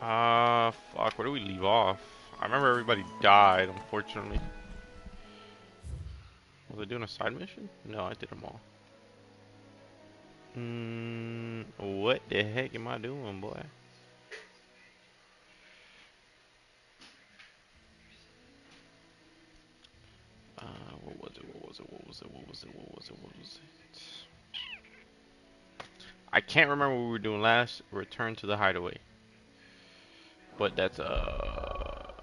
Fuck, where do we leave off? I remember everybody died, unfortunately. Was I doing a side mission? No, I did them all. What the heck am I doing, boy? What was it? What was it? What was it? What was it? What was it? What was it? I can't remember what we were doing last. Return to the hideaway. But that's well,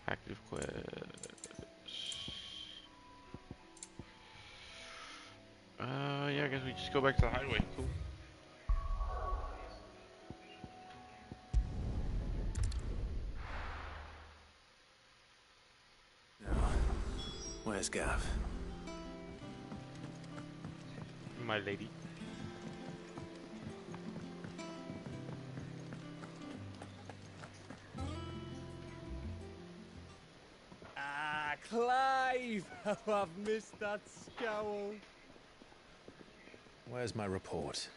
active quest. Yeah, I guess we just go back to the hideaway. Cool. Where's Gav? My lady. Ah, Clive! How I've missed that scowl. Where's my report?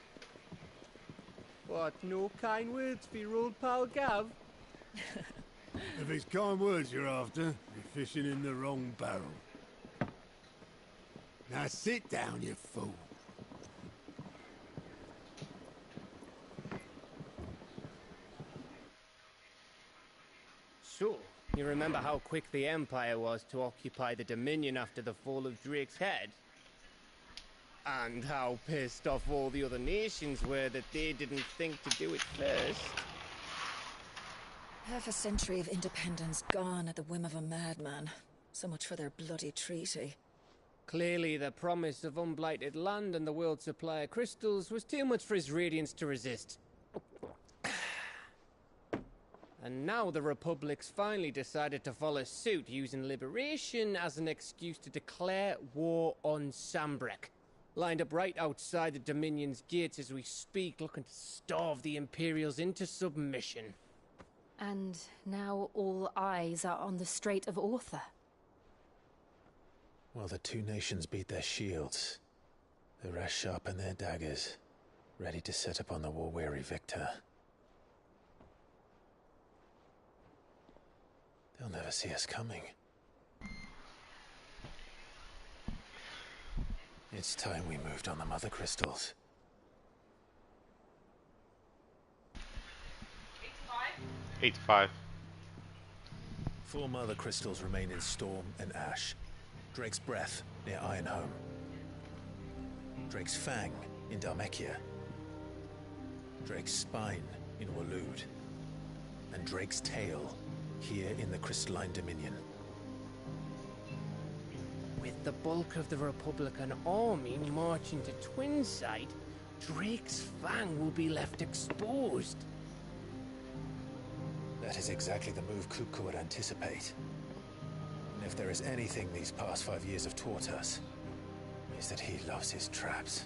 What, no kind words for your old pal Gav? If it's kind words you're after, you're fishing in the wrong barrel. Now sit down, you fool. So, you remember how quick the Empire was to occupy the Dominion after the fall of Drake's head? And how pissed off all the other nations were that they didn't think to do it first. Half a century of independence gone at the whim of a madman. So much for their bloody treaty. Clearly, the promise of unblighted land and the world's supply of crystals was too much for his radiance to resist. And now the Republic's finally decided to follow suit, using liberation as an excuse to declare war on Sambrek. Lined up right outside the Dominion's gates as we speak, looking to starve the Imperials into submission. And now all eyes are on the Strait of Author. While the two nations beat their shields, the rest sharpen their daggers, ready to set upon the war-weary victor. They'll never see us coming. It's time we moved on the Mother Crystals. 8 to 5. 4 Mother Crystals remain in Storm and Ash. Drake's Breath near Ironhome. Drake's Fang in Dhalmekia. Drake's Spine in Waloed. And Drake's Tail here in the Crystalline Dominion. With the bulk of the Republican army marching to Twinside, Drake's Fang will be left exposed. That is exactly the move Kupka would anticipate. And if there is anything these past 5 years have taught us, is that he loves his traps.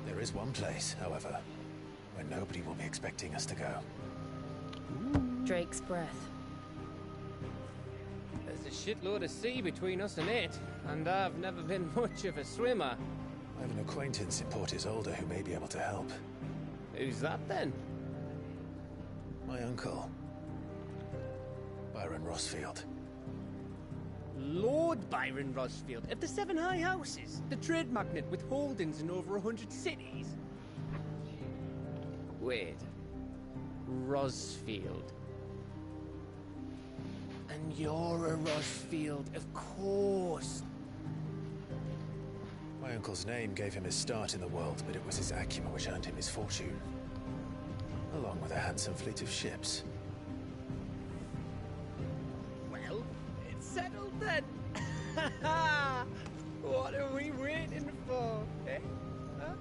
There is one place, however, where nobody will be expecting us to go. Drake's Breath. There's a shitload of sea between us and it, and I've never been much of a swimmer. I have an acquaintance in Port Isolde who may be able to help. Who's that then? My uncle, Byron Rossfield. Lord Byron Rosfield of the Seven High Houses, the trade magnate with holdings in over 100 cities. Wait, Rosfield. And you're a Rosfield, of course. My uncle's name gave him his start in the world, but it was his acumen which earned him his fortune, along with a handsome fleet of ships. Well, it's settled then. What are we waiting for, eh? Huh?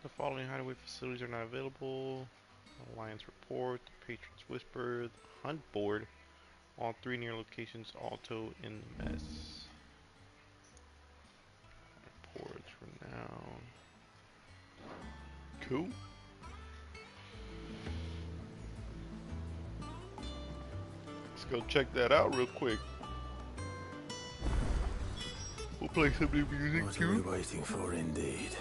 The following hideaway facilities are not available. Alliance report, the Patron's Whisper, the Hunt Board. All 3 near locations, Alto in the mess. Reports for now. Cool. Let's go check that out real quick. We'll play some new music What too. are we waiting for, indeed?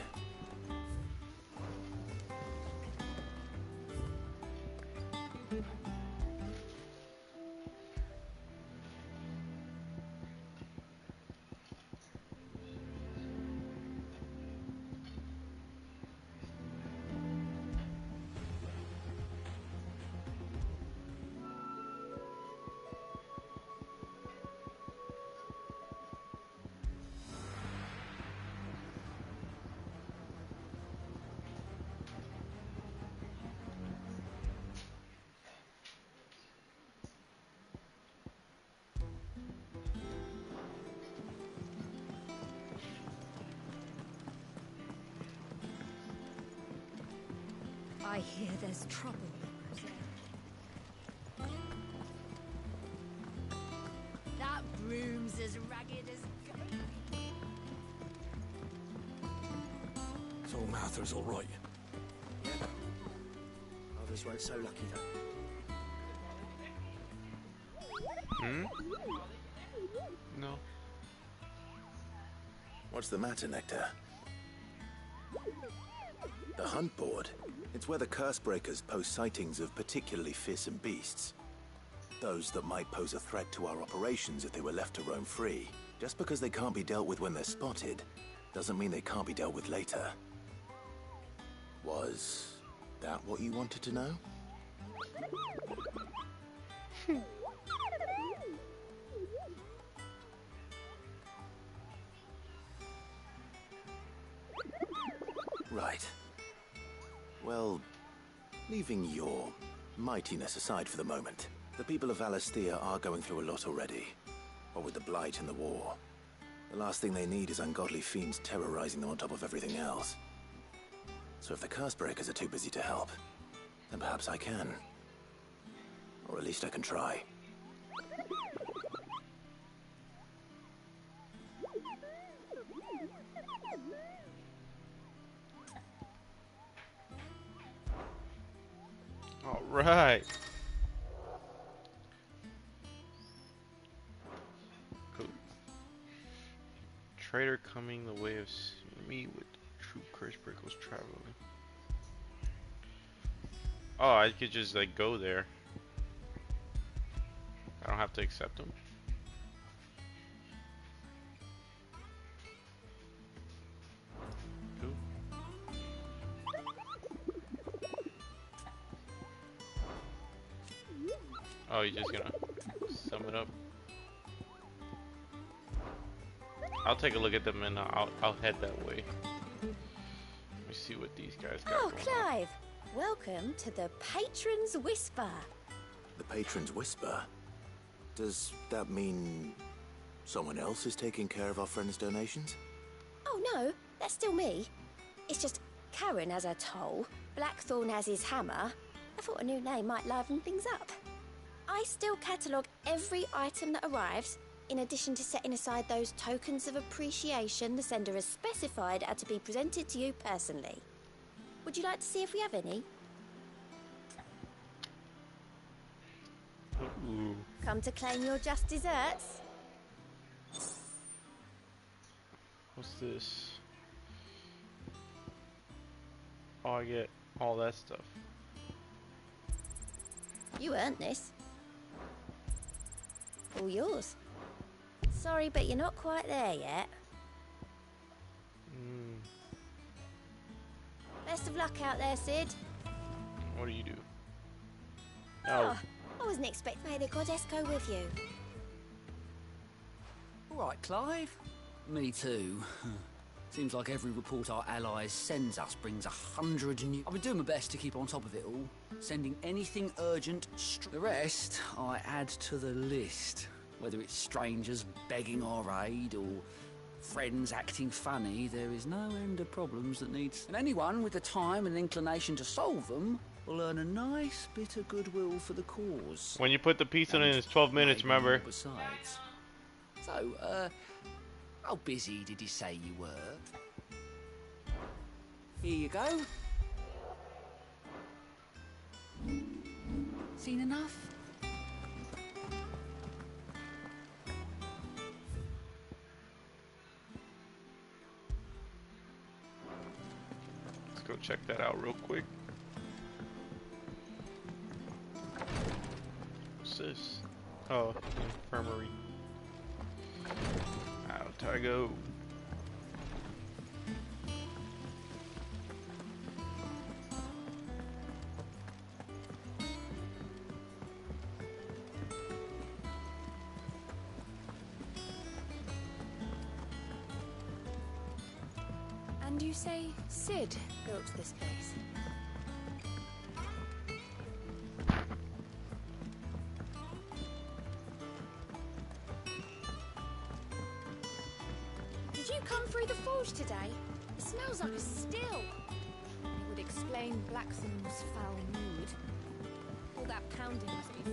I hear there's trouble. That broom's as ragged as goat. So Mather's all right. Others weren't so lucky though. Hmm? No. What's the matter, Nectar? The Hunt Board. It's where the Cursebreakers post sightings of particularly fearsome beasts. Those that might pose a threat to our operations if they were left to roam free. Just because they can't be dealt with when they're spotted, doesn't mean they can't be dealt with later. Was that what you wanted to know? Right. Well, leaving your mightiness aside for the moment, the people of Valisthea are going through a lot already. What with the Blight and the war. The last thing they need is ungodly fiends terrorizing them on top of everything else. So if the Cursebreakers are too busy to help, then perhaps I can. Or at least I can try. All right. Cool. Trader coming the way of me with true Cursebreakers traveling. Oh, I could just like go there. I don't have to accept them. Cool. Oh, you're just gonna sum it up. I'll take a look at them and I'll head that way. Let me see what these guys got Oh, going on. Clive! Welcome to the Patron's Whisper. The Patron's Whisper? Does that mean someone else is taking care of our friends' donations? Oh no, that's still me. It's just Karen has her toll, Blackthorn has his hammer. I thought a new name might liven things up. I still catalogue every item that arrives, in addition to setting aside those tokens of appreciation the sender has specified are to be presented to you personally. Would you like to see if we have any? Ooh. Come to claim your just desserts? What's this? Oh, I get all that stuff. You earned this. All yours. Sorry, but you're not quite there yet. Best of luck out there, Sid. What do you do? Oh, I wasn't expecting. May the goddess go with you. All right, Clive. Me too. Seems like every report our allies sends us brings 100 new... I've been doing my best to keep on top of it all. Sending anything urgent... The rest, I add to the list. Whether it's strangers begging our aid or friends acting funny, there is no end of problems that needs... And anyone with the time and inclination to solve them will earn a nice bit of goodwill for the cause. When you put the piece in it's 12 minutes, maybe remember? more besides. So, how busy did you say you were? Here you go. Seen enough? Let's go check that out real quick. What's this? Oh, infirmary. Out I go. And you say Sid built this place? Did you come through the forge today? It smells like a still. It would explain Blackthorn's foul mood. All that pounding must be...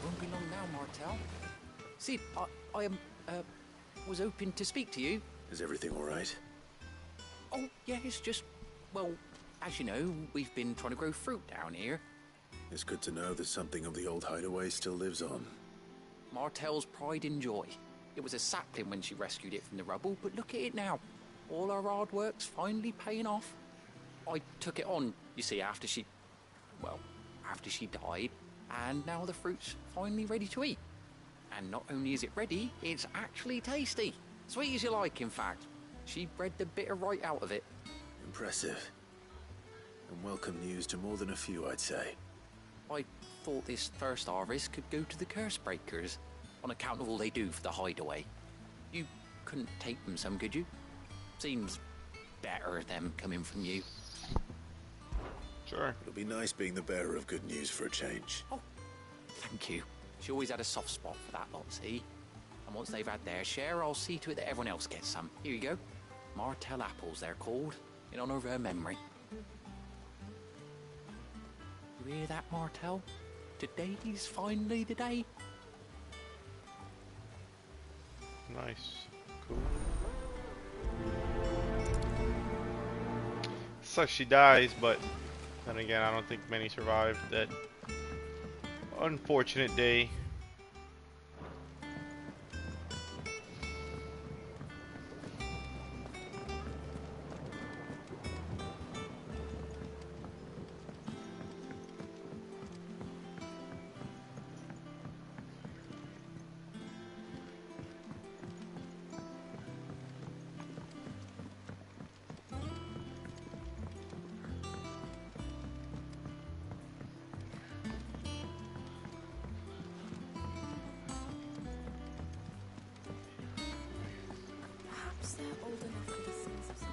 Won't be long now, Martel. Sid, I was hoping to speak to you. Is everything all right? Oh, yeah, it's just, well, as you know, we've been trying to grow fruit down here. It's good to know that something of the old hideaway still lives on. Martel's pride and joy. It was a sapling when she rescued it from the rubble, but look at it now. All our hard work's finally paying off. I took it on, you see, after she died, and now the fruit's finally ready to eat. And not only is it ready, it's actually tasty. Sweet as you like, in fact. She bred the bitter right out of it. Impressive. And welcome news to more than a few, I'd say. I thought this first harvest could go to the curse breakers, on account of all they do for the hideaway. You couldn't take them some, could you? Seems better them coming from you. Sure. It'll be nice being the bearer of good news for a change. Oh, thank you. She always had a soft spot for that lot, see? And once they've had their share, I'll see to it that everyone else gets some. Here you go. Martel apples, they're called, in honor of her memory. You hear that, Martel? Today's finally the day. Nice. Cool. Sucks she dies, but then again, I don't think many survived that unfortunate day. Perhaps they're old enough for the sins of some...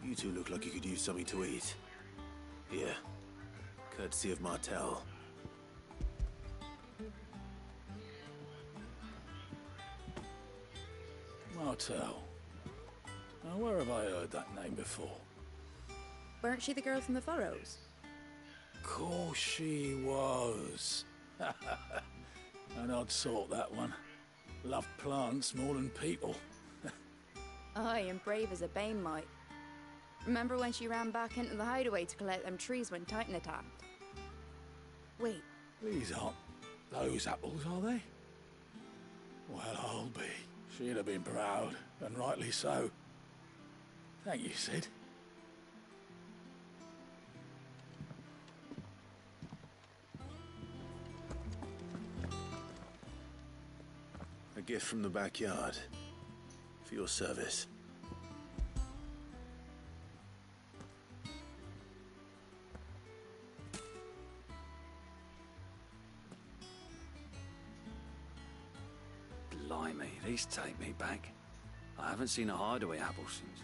You two look like you could use something to eat. Here. Courtesy of Martel. Martel. Now, where have I heard that name before? Weren't she the girl from the Furrows? Course she was. An odd sort, that one. Loved plants more than people. Aye, and brave as a bane might. Remember when she ran back into the hideaway to collect them trees when Titan attacked? Wait, These aren't those apples, are they? Well, I'll be. She'd have been proud, and rightly so. Thank you, Sid. gift from the backyard. For your service. Blimey, these take me back. I haven't seen a hideaway apple since.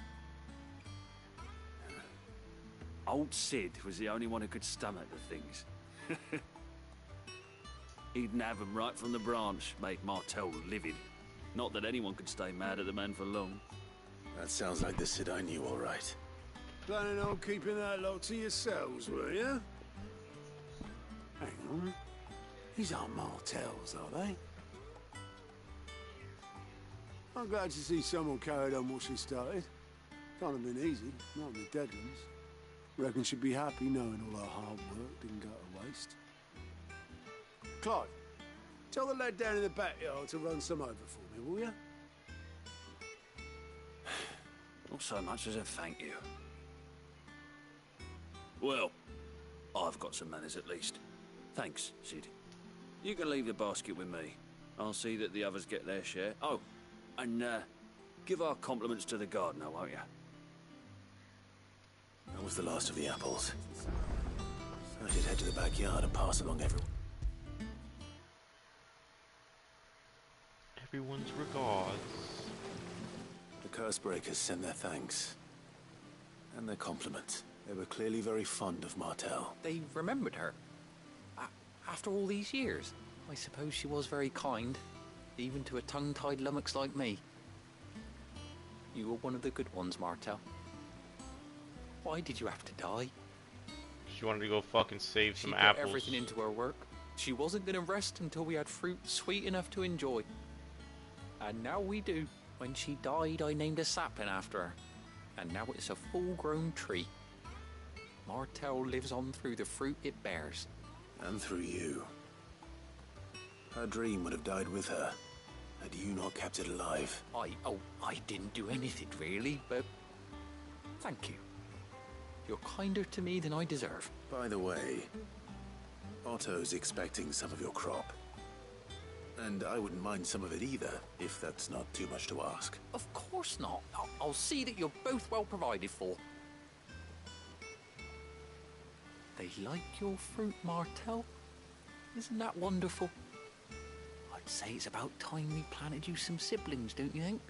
Old Sid was the only one who could stomach the things. He'd nab 'em right from the branch, make Martel livid. Not that anyone could stay mad at the man for long. That sounds like the Sid I knew, all right. Planning on keeping that lot to yourselves, were you? Hang on. These aren't Martels, are they? I'm glad to see someone carried on what she started. Can't have been easy, not in the Deadlands. Reckon she'd be happy knowing all her hard work didn't go to waste. Clive, tell the lad down in the backyard to run some over for me, will you? Not so much as a thank you. Well, I've got some manners at least. Thanks, Sid. You can leave the basket with me. I'll see that the others get their share. Oh, and give our compliments to the gardener, won't you? That was the last of the apples. I should head to the backyard and pass along everyone's regards. The curse breakers send their thanks. And their compliments. They were clearly very fond of Martel. They remembered her. After all these years, I suppose she was very kind, even to a tongue-tied lummox like me. You were one of the good ones, Martel. Why did you have to die? She wanted to go fucking save some She apples. put everything into her work. She wasn't going to rest until we had fruit sweet enough to enjoy. And now we do. When she died, I named a sapling after her. And now it's a full-grown tree. Martel lives on through the fruit it bears. And through you. Her dream would have died with her, had you not kept it alive. I didn't do anything really, but thank you. You're kinder to me than I deserve. By the way, Otto's expecting some of your crop. And I wouldn't mind some of it either, if that's not too much to ask. Of course not. I'll see that you're both well provided for. They like your fruit, Martel. Isn't that wonderful? I'd say it's about time we planted you some siblings, don't you think?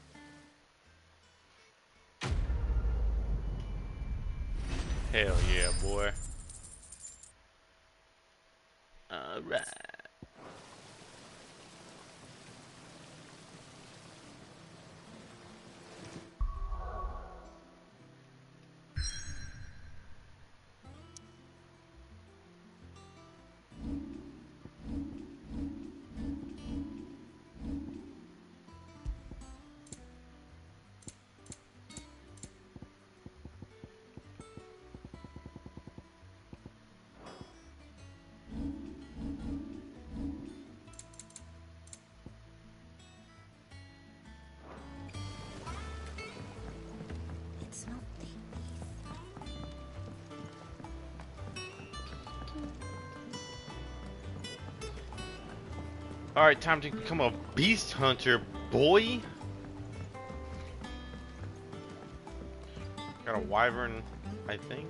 Hell yeah, boy. Alright. It's not the Alright, time to become a beast hunter, boy. Got a wyvern, I think.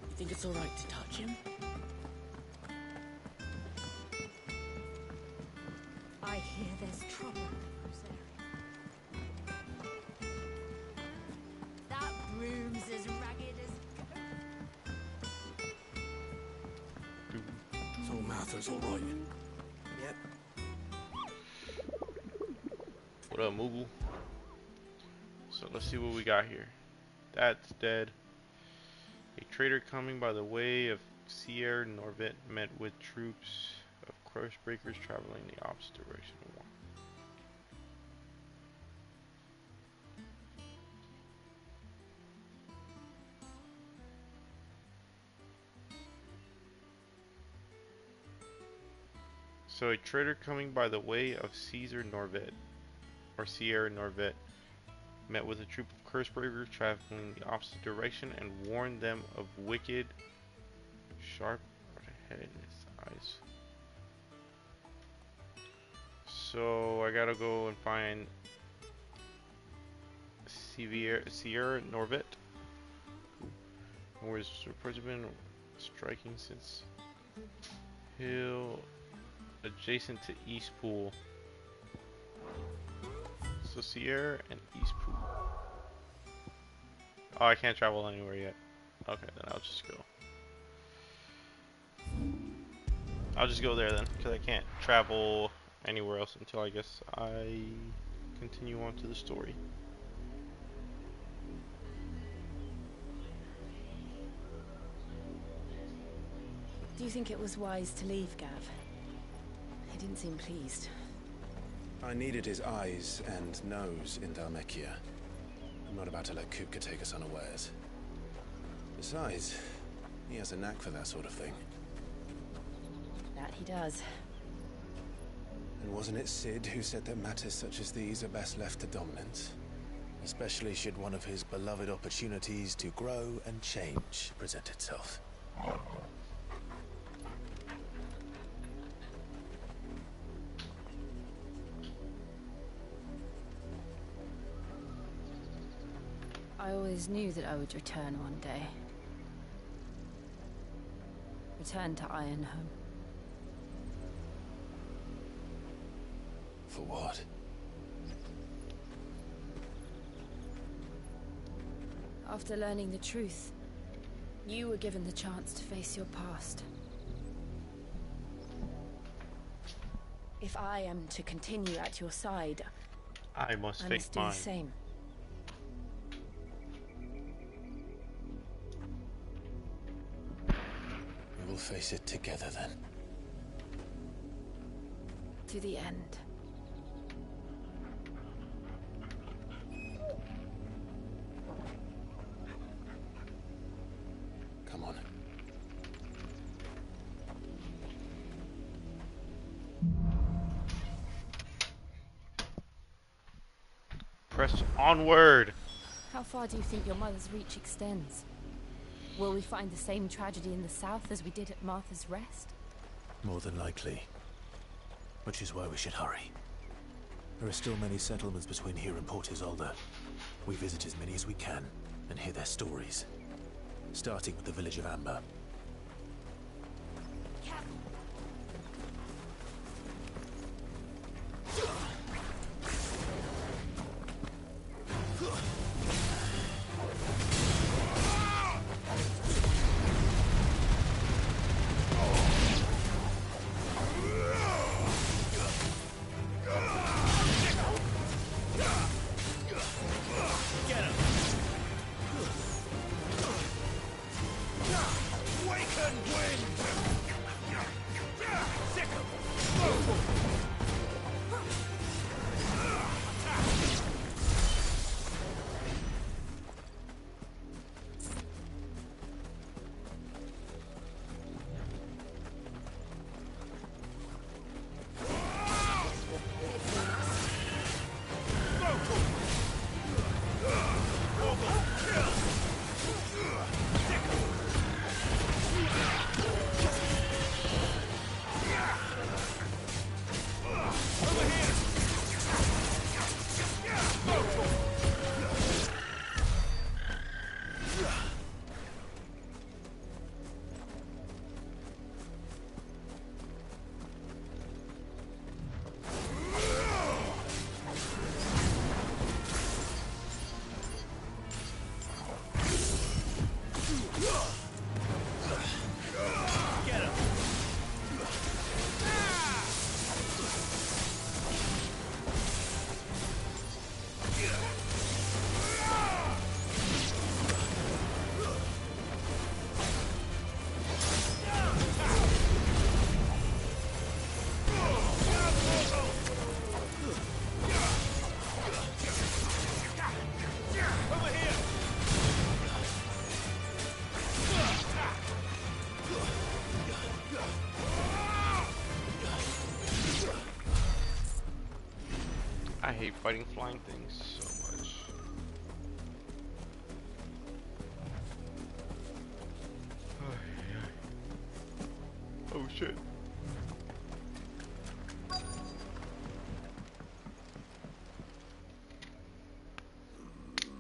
You think it's alright to touch him? I hear there's trouble in the area. That broom's as ragged as... So Mather's all right. Yep. What up, Moogle? So let's see what we got here. That's dead. A trader coming by the way of Sierra Norvet met with troops of curse breakers traveling the opposite direction. So a trader coming by the way of Caesar Norvet, or Sierra Norvet, met with a troop of curse breakers traveling the opposite direction and warned them of wicked, sharp head and his eyes. So I gotta go and find Sierra Norvet, where his reports have been striking since hill adjacent to East Pool. So Sierra and East Pool. Oh, I can't travel anywhere yet. Okay, then I'll just go. I'll just go there then, because I can't travel anywhere else until I guess I continue on to the story. Do you think it was wise to leave, Gav? He didn't seem pleased. I needed his eyes and nose in Dhalmekia. I'm not about to let Kupka take us unawares. Besides, he has a knack for that sort of thing. That he does. And wasn't it Sid who said that matters such as these are best left to dominance? Especially should one of his beloved opportunities to grow and change present itself. I always knew that I would return one day. Return to Ironhome. For what? After learning the truth, you were given the chance to face your past. If I am to continue at your side, I must I face must do mine. the same. We will face it together then. To the end. Come on. Press onward! How far do you think your mother's reach extends? Will we find the same tragedy in the south as we did at Martha's Rest? More than likely. Which is why we should hurry. There are still many settlements between here and Port Isolde. We visit as many as we can and hear their stories. Starting with the village of Amber. I hate fighting flying things so much. Oh shit.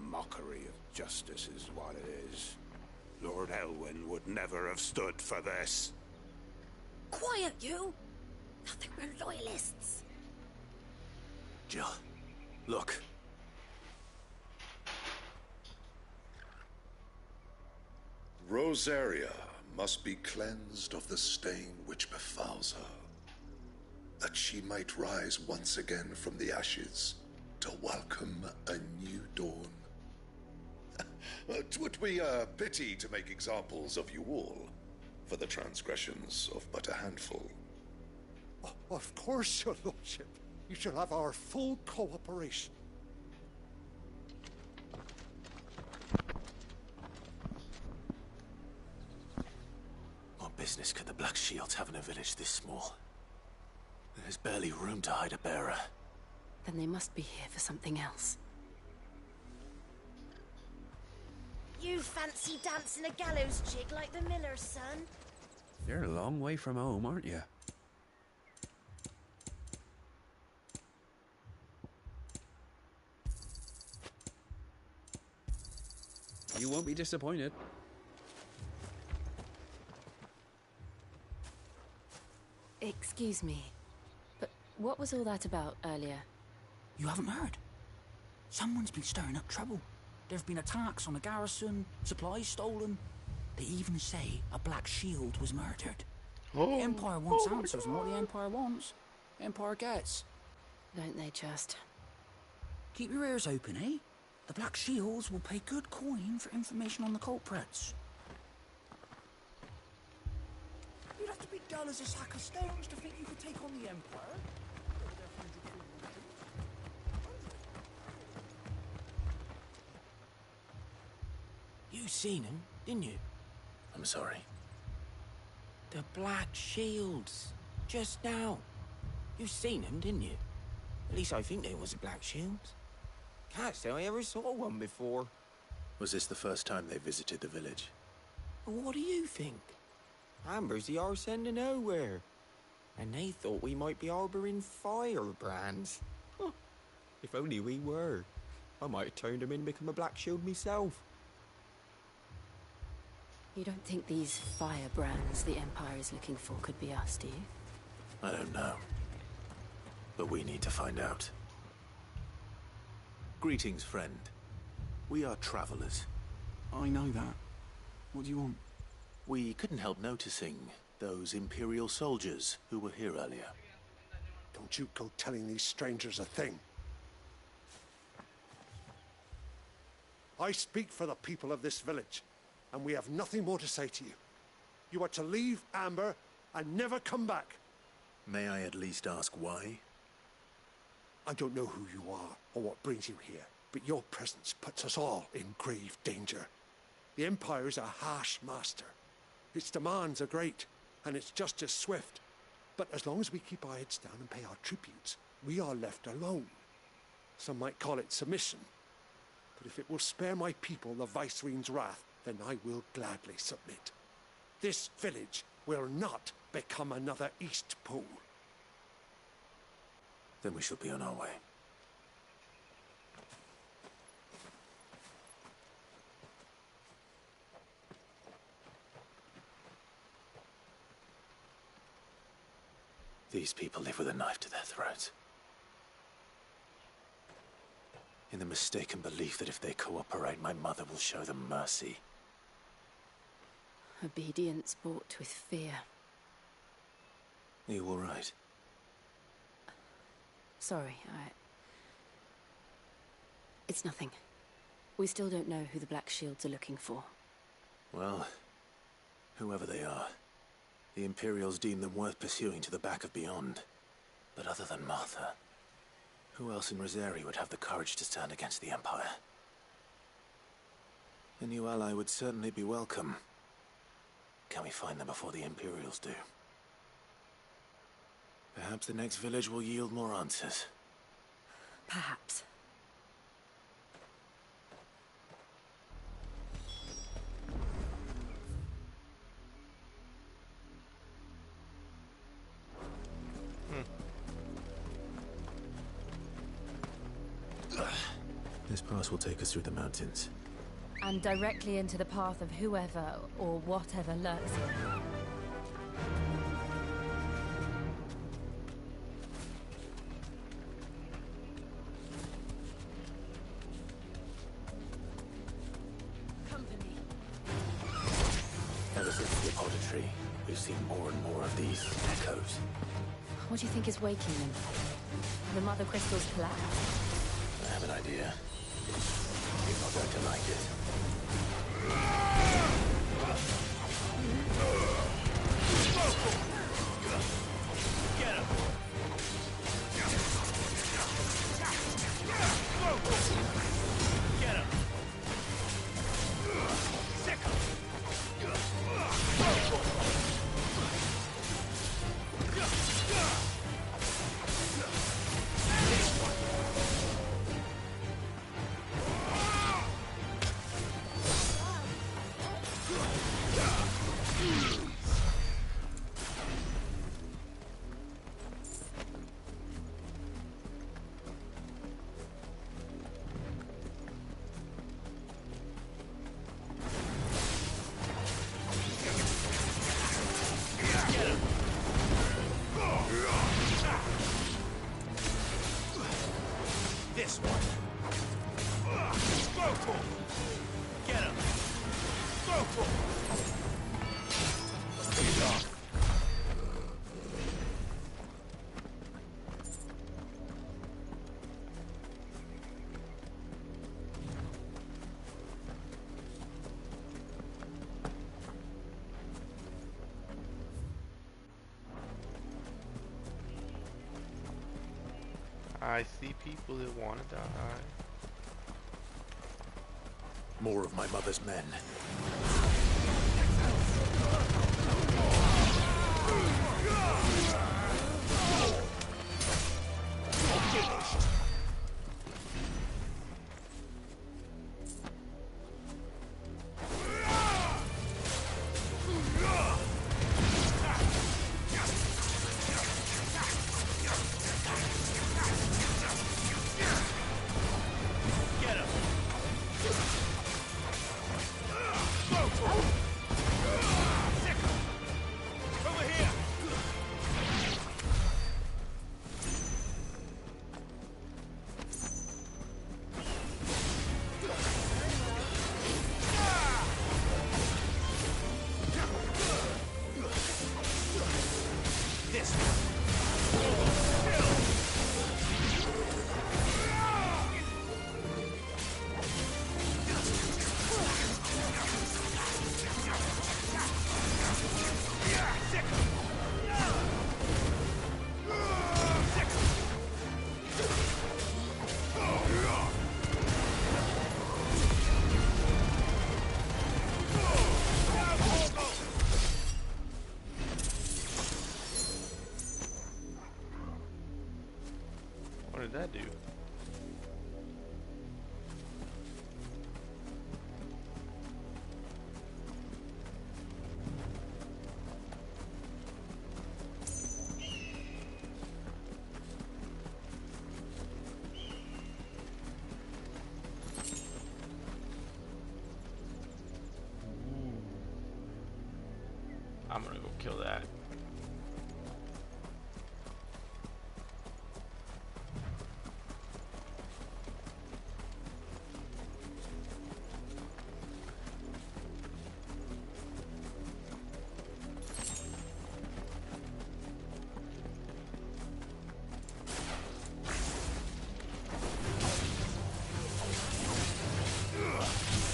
Mockery of justice is what it is. Lord Elwyn would never have stood for this. Quiet, you! Nothing, we're loyalists. Jill, look. Rosaria must be cleansed of the stain which befouls her, that she might rise once again from the ashes to welcome a new dawn. 'Twould be a pity to make examples of you all for the transgressions of but a handful. Of course, your lordship. You shall have our full cooperation. What business could the Black Shields have in a village this small? There's barely room to hide a bearer. Then they must be here for something else. You fancy dancing a gallows jig like the miller's son? You're a long way from home, aren't you? You won't be disappointed. Excuse me, but what was all that about earlier? You haven't heard? Someone's been stirring up trouble. There have been attacks on the garrison, supplies stolen. They even say a Black Shield was murdered. The Empire wants answers, and what the Empire wants, the Empire gets. Don't they just? Keep your ears open, eh? The Black Shields will pay good coin for information on the culprits. You'd have to be dull as a sack of stones to think you could take on the Empire. You seen him, didn't you? I'm sorry. The Black Shields. Just now. You seen them, didn't you? At least I think they was a Black Shields. Can't say I ever saw one before. Was this the first time they visited the village? What do you think? Amber's the arse end of nowhere. And they thought we might be harbouring firebrands. Huh. If only we were. I might have turned them in and become a Black Shield myself. You don't think these firebrands the Empire is looking for could be us, do you? I don't know. But we need to find out. Greetings, friend. We are travelers. I know that. What do you want? We couldn't help noticing those Imperial soldiers who were here earlier. Don't you go telling these strangers a thing. I speak for the people of this village, and we have nothing more to say to you. You are to leave Amber and never come back. May I at least ask why? I don't know who you are or what brings you here, but your presence puts us all in grave danger. The Empire is a harsh master. Its demands are great, and its justice swift. But as long as we keep our heads down and pay our tributes, we are left alone. Some might call it submission. But if it will spare my people the Viceroy's wrath, then I will gladly submit. This village will not become another East Pool. Then we shall be on our way. These people live with a knife to their throats. In the mistaken belief that if they cooperate, my mother will show them mercy. Obedience bought with fear. Are you all right? Sorry, It's nothing. We still don't know who the Black Shields are looking for. Well, whoever they are, the Imperials deem them worth pursuing to the back of beyond. But other than Martha, who else in Rosaria would have the courage to stand against the Empire? A new ally would certainly be welcome. Can we find them before the Imperials do? Perhaps the next village will yield more answers. Perhaps. This pass will take us through the mountains. And directly into the path of whoever or whatever lurks here. Ever since the auditory, we've seen more and more of these echoes. What do you think is waking them? The mother crystal's collapse? I have an idea. You're not going to like it. Get him! Get him! Sick him! This one. Go for it. Get him. Go for it. He's off. I see people that want to die. More of my mother's men. Finished. Get him. Go for it. Sick him. Over here. This one. What did that do? I'm gonna go kill that.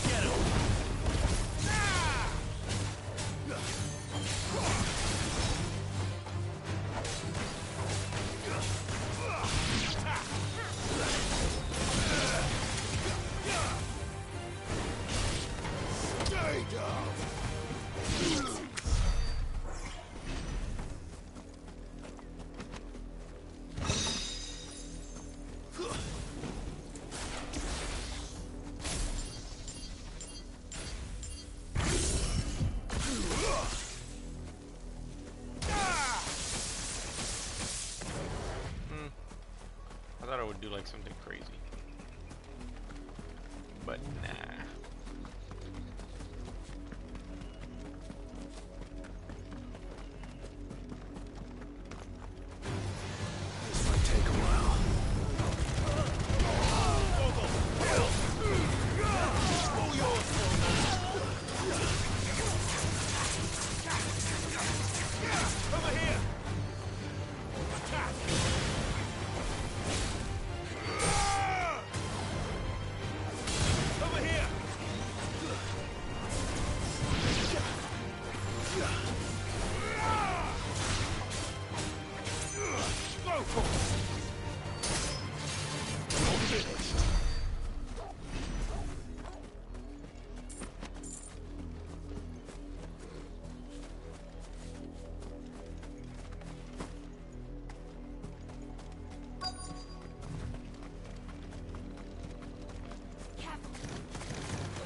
Get him. Stay down. I thought I would do like something crazy. Nah. This might take a while. Over here! Attack! Over here! Go for it!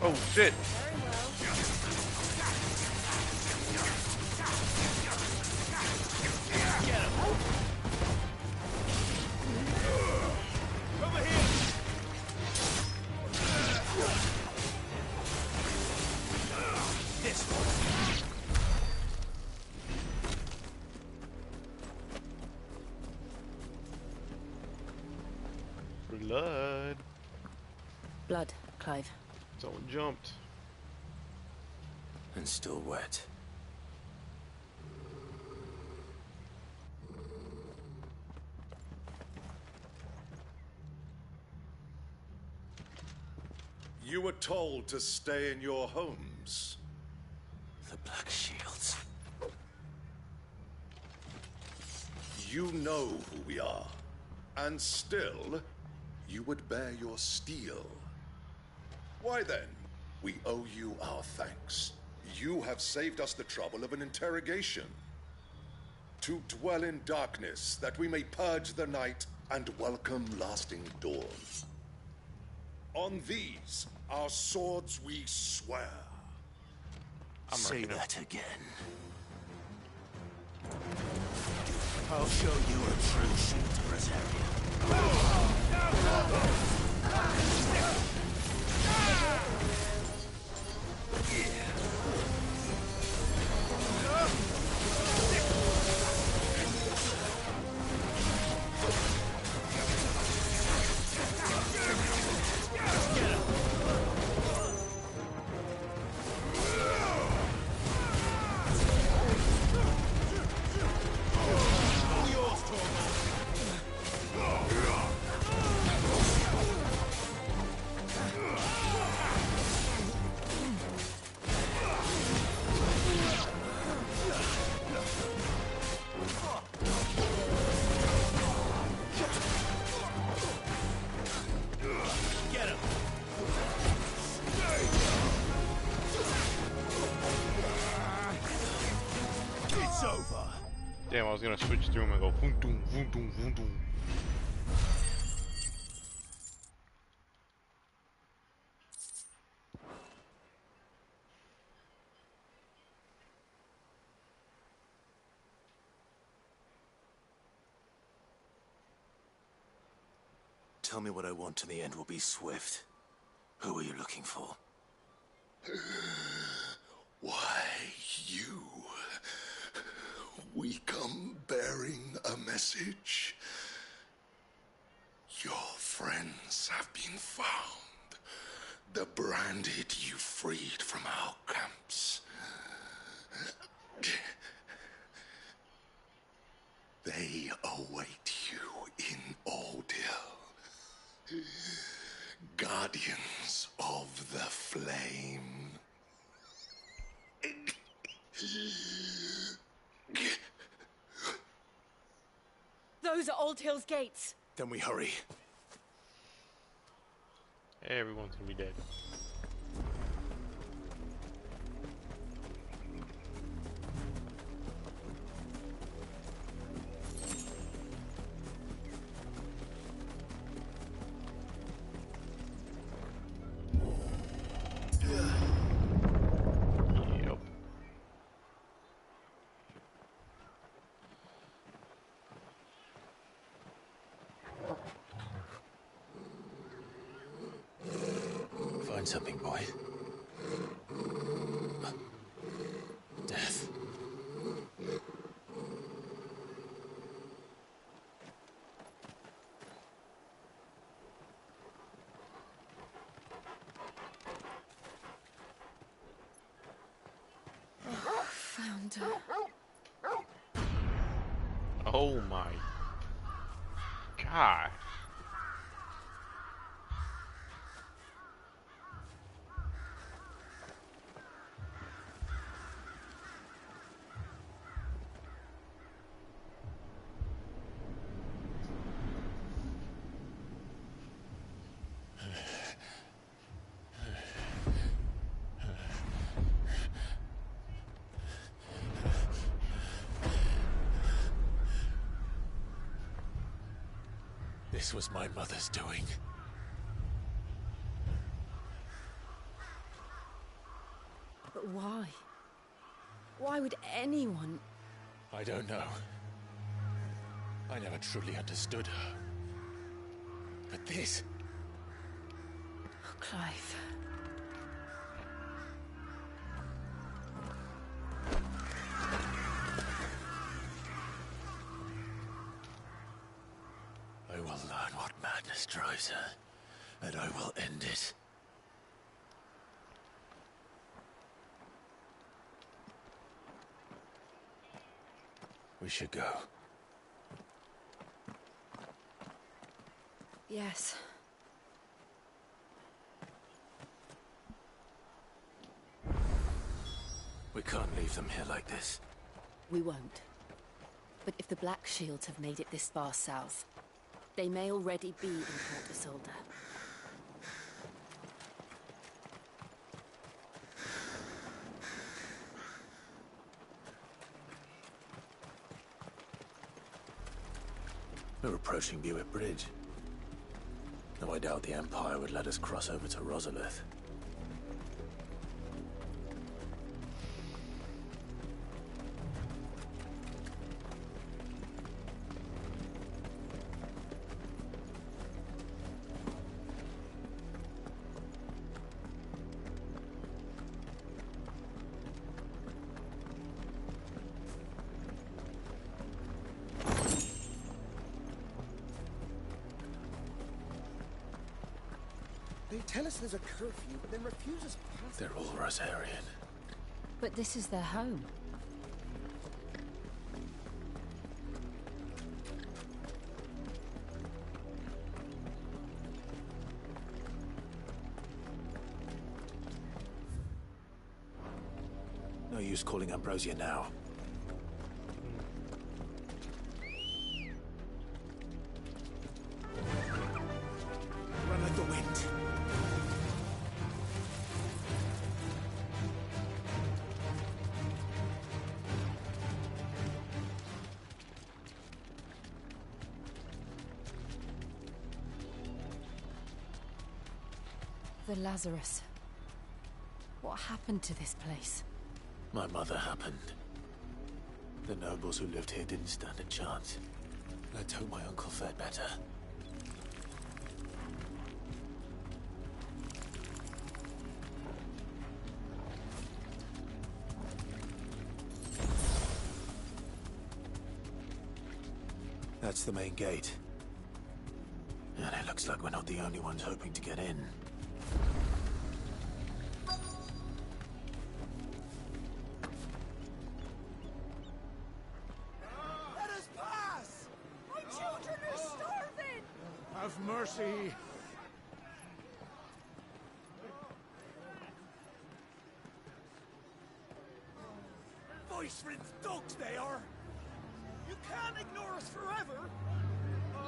Oh shit! Over here! This one. Blood. Blood, Clive. Someone jumped. And still wet. You were told to stay in your homes. The Black Shields. You know who we are. And still, you would bear your steel. Why then, we owe you our thanks. You have saved us the trouble of an interrogation. To dwell in darkness, that we may purge the night and welcome lasting dawn. On these, our swords we swear. Say that again. I'll show you a true shield, Damn, I was gonna switch through them and go boom, boom, boom, boom, boom, boom. Tell me what I want and the end will be swift. Who are you looking for? Why, you. We come bearing a message. Your friends have been found. The branded you freed from our camps. They await you in Ordeal. Guardians of the Flame. Those are Old Hill's gates. Then we hurry. Everyone's gonna be dead. Yep. find something, boy. Death. Found her. Oh my god. This was my mother's doing. But why? Why would anyone... I don't know. I never truly understood her. But this... Oh, Clive. I will learn what madness drives her, and I will end it. We should go. Yes. We can't leave them here like this. We won't. But if the Black Shields have made it this far south, they may already be in Port Isolde. We're approaching Buick Bridge. Though I doubt the Empire would let us cross over to Rosalith. They tell us there's a curfew, but then refuse us passage. They're all Rosarian. But this is their home. No use calling Ambrosia now. Run like the wind. The Lazarus. What happened to this place? My mother happened. The nobles who lived here didn't stand a chance. Let's hope my uncle fared better. That's the main gate. And it looks like we're not the only ones hoping to get in. Let us pass! My children are starving! Have mercy! Voice-rinsed dogs they are! You can't ignore us forever!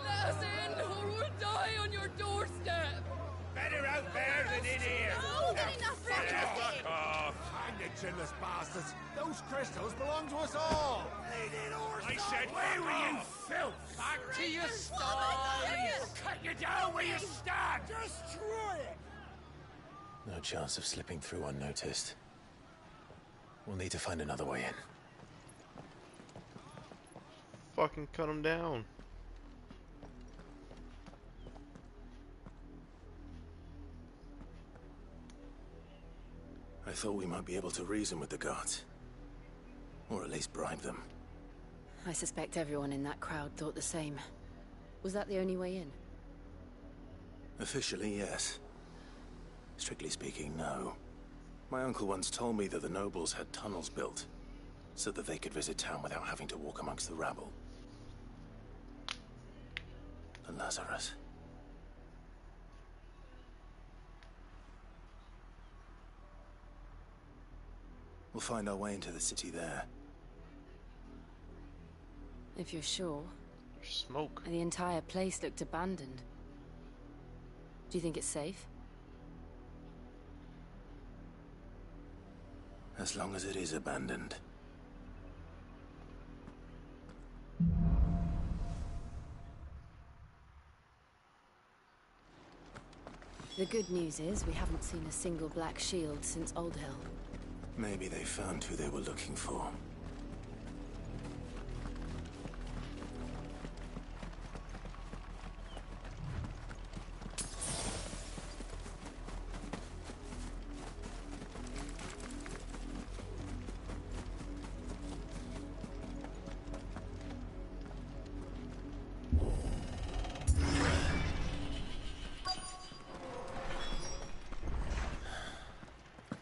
Let us in, or we'll die on your doorstep! Better out there than in here! More than enough for Fuck off! Hang the chinless bastards! Those crystals belong to us all! I said, away with you, off. filth! Back to your sties! Cut you down where you stand! Destroy it! No chance of slipping through unnoticed. We'll need to find another way in. Fucking cut him down. I thought we might be able to reason with the guards. Or at least bribe them. I suspect everyone in that crowd thought the same. Was that the only way in? Officially, yes. Strictly speaking, no. My uncle once told me that the nobles had tunnels built, so that they could visit town without having to walk amongst the rabble. The Lazarus. We'll find our way into the city there. If you're sure. Smoke. The entire place looked abandoned. Do you think it's safe? As long as it is abandoned. The good news is we haven't seen a single black shield since Old Hill. Maybe they found who they were looking for.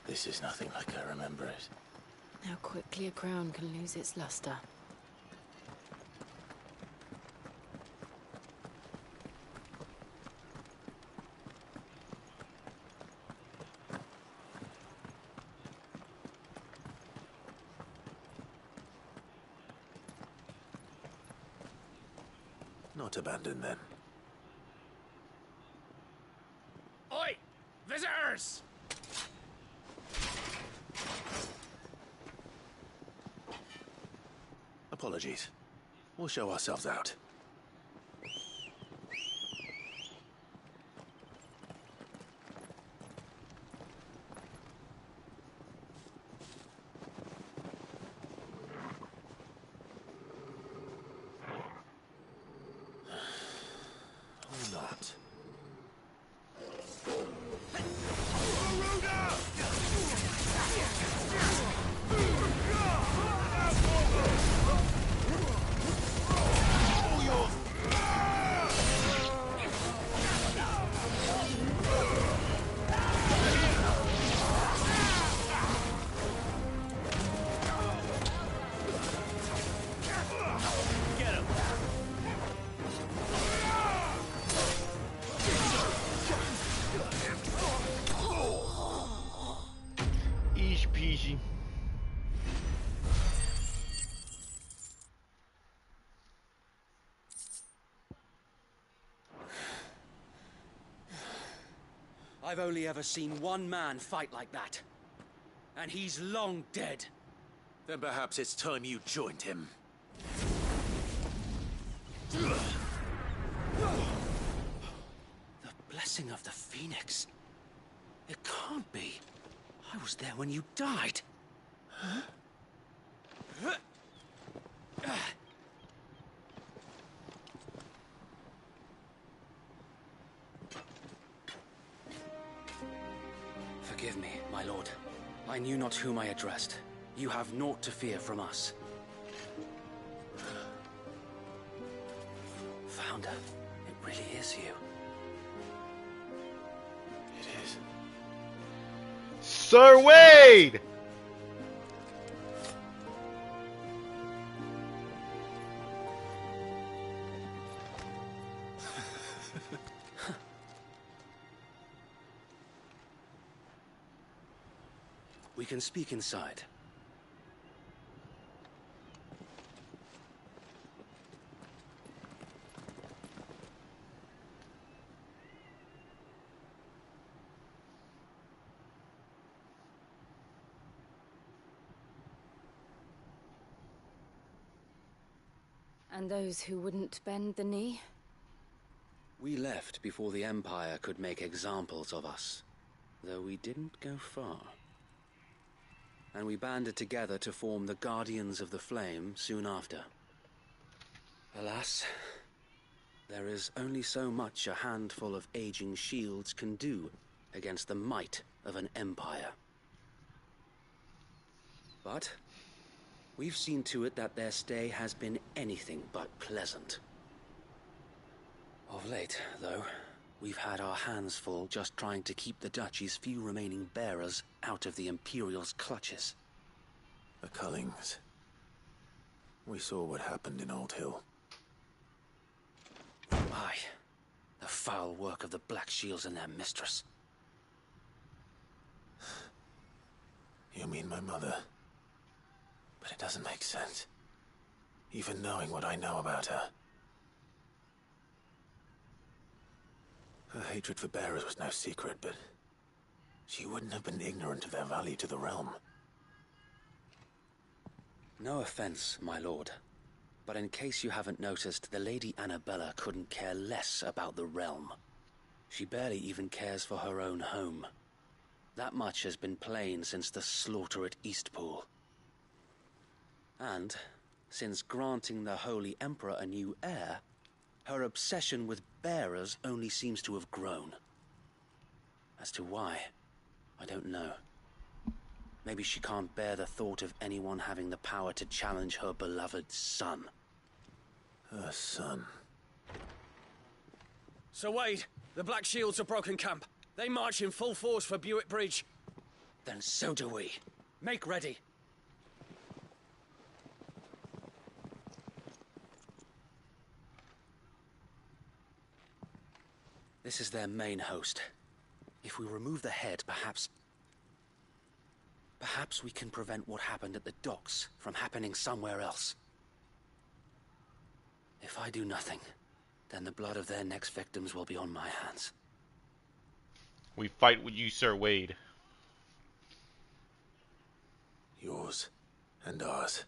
This is nothing like I remember it. How quickly a crown can lose its luster. Not abandoned, then. Oi! Visitors! Apologies. We'll show ourselves out. Or not. Easy peasy. I've only ever seen one man fight like that. And he's long dead. Then perhaps it's time you joined him. The blessing of the Phoenix. It can't be. I was there when you died. Huh? Forgive me, my lord. I knew not whom I addressed. You have naught to fear from us. Founder, it really is you. It is. Sir Wade! We can speak inside. And those who wouldn't bend the knee? We left before the Empire could make examples of us, though we didn't go far. And we banded together to form the Guardians of the Flame soon after. Alas, there is only so much a handful of aging shields can do against the might of an empire. But we've seen to it that their stay has been anything but pleasant. Of late, though, we've had our hands full just trying to keep the Duchy's few remaining bearers out of the Imperial's clutches. The Cullings. We saw what happened in Old Hill. Aye. The foul work of the Black Shields and their mistress. You mean my mother? But it doesn't make sense. Even knowing what I know about her. Her hatred for bearers was no secret, but she wouldn't have been ignorant of their value to the realm. No offense, my lord, but in case you haven't noticed, the Lady Annabella couldn't care less about the realm. She barely even cares for her own home. That much has been plain since the slaughter at Eastpool. And, since granting the Holy Emperor a new heir, her obsession with bearers only seems to have grown. As to why, I don't know. Maybe she can't bear the thought of anyone having the power to challenge her beloved son. Her son? Sir Wade, the Black Shields have broken camp. They march in full force for Buick Bridge. Then so do we. Make ready. This is their main host. If we remove the head, perhaps we can prevent what happened at the docks from happening somewhere else. If I do nothing, then the blood of their next victims will be on my hands. We fight with you, Sir Wade. Yours and ours.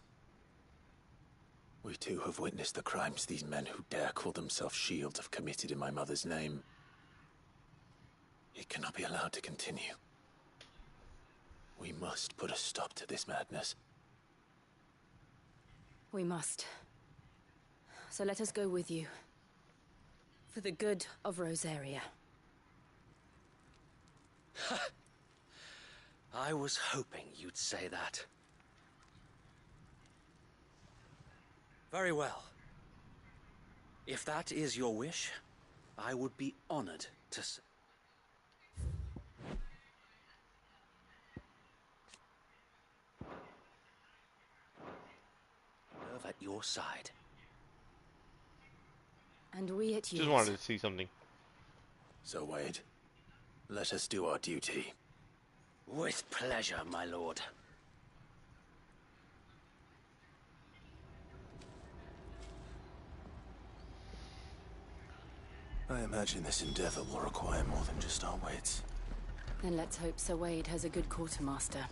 We too have witnessed the crimes these men who dare call themselves shields have committed in my mother's name. It cannot be allowed to continue. We must put a stop to this madness. We must. So let us go with you. For the good of Rosaria. I was hoping you'd say that. Very well. If that is your wish, I would be honored to serve at your side. And we at yours. Just wanted to see something. So, Wade, let us do our duty. With pleasure, my lord. I imagine this endeavor will require more than just our wits. Then let's hope Sir Wade has a good quartermaster.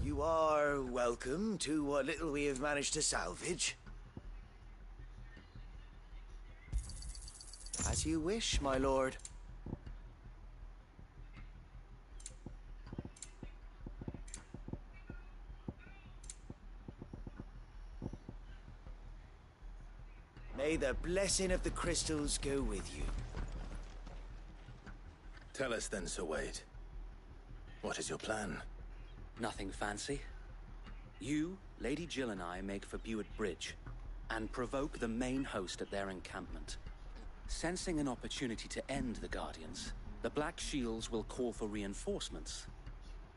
You are welcome to what little we have managed to salvage. As you wish, my lord. May the blessing of the crystals go with you. Tell us then, Sir Wade. What is your plan? Nothing fancy. You, Lady Jill and I make for Buick Bridge and provoke the main host at their encampment. Sensing an opportunity to end the Guardians, the Black Shields will call for reinforcements,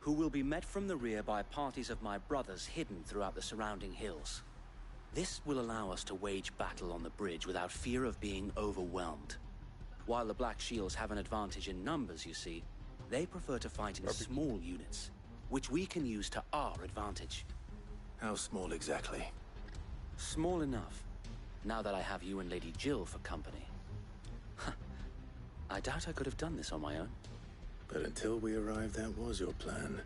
who will be met from the rear by parties of my brothers hidden throughout the surrounding hills. This will allow us to wage battle on the bridge without fear of being overwhelmed. While the Black Shields have an advantage in numbers, you see, they prefer to fight in small units, which we can use to our advantage. How small exactly? Small enough, now that I have you and Lady Jill for company. I doubt I could have done this on my own. But until we arrived, that was your plan.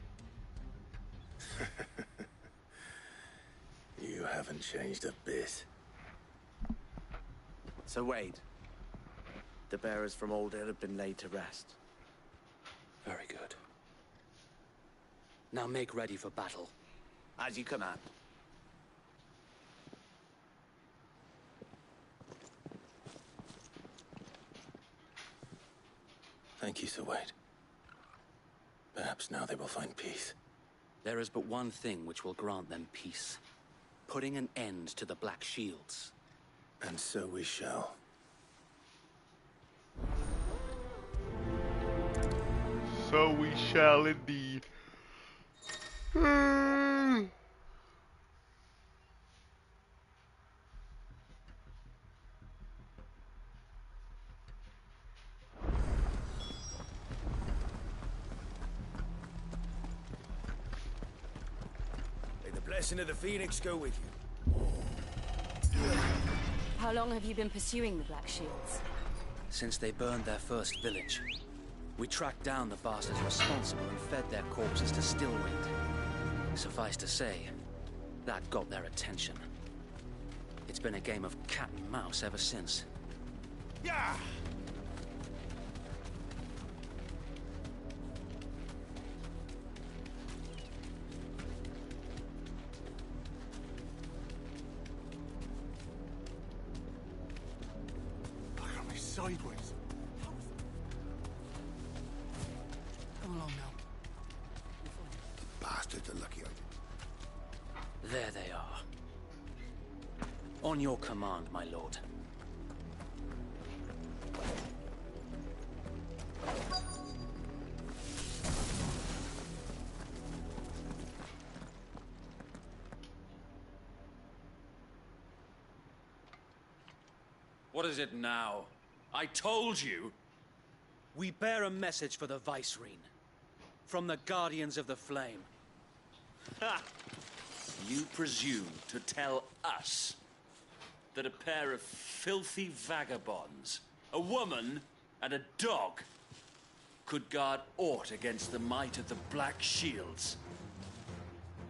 You haven't changed a bit. Sir Wade, the bearers from Old Hill have been laid to rest. Very good. Now make ready for battle. As you command. Thank you, Sir Wade. Perhaps now they will find peace. There is but one thing which will grant them peace. Putting an end to the Black Shields. And so we shall. So we shall indeed. May the blessing of the Phoenix go with you. How long have you been pursuing the Black Shields? Since they burned their first village, we tracked down the bastards responsible and fed their corpses to Stillwind. Suffice to say, that got their attention. It's been a game of cat and mouse ever since. Yeah! Look at me sideways. Come along now. Bastards are lucky I did. There they are. On your command, my lord. What is it now? I told you! We bear a message for the Vicereine. From the Guardians of the Flame. Ha! You presume to tell us that a pair of filthy vagabonds, a woman and a dog, could guard aught against the might of the Black Shields?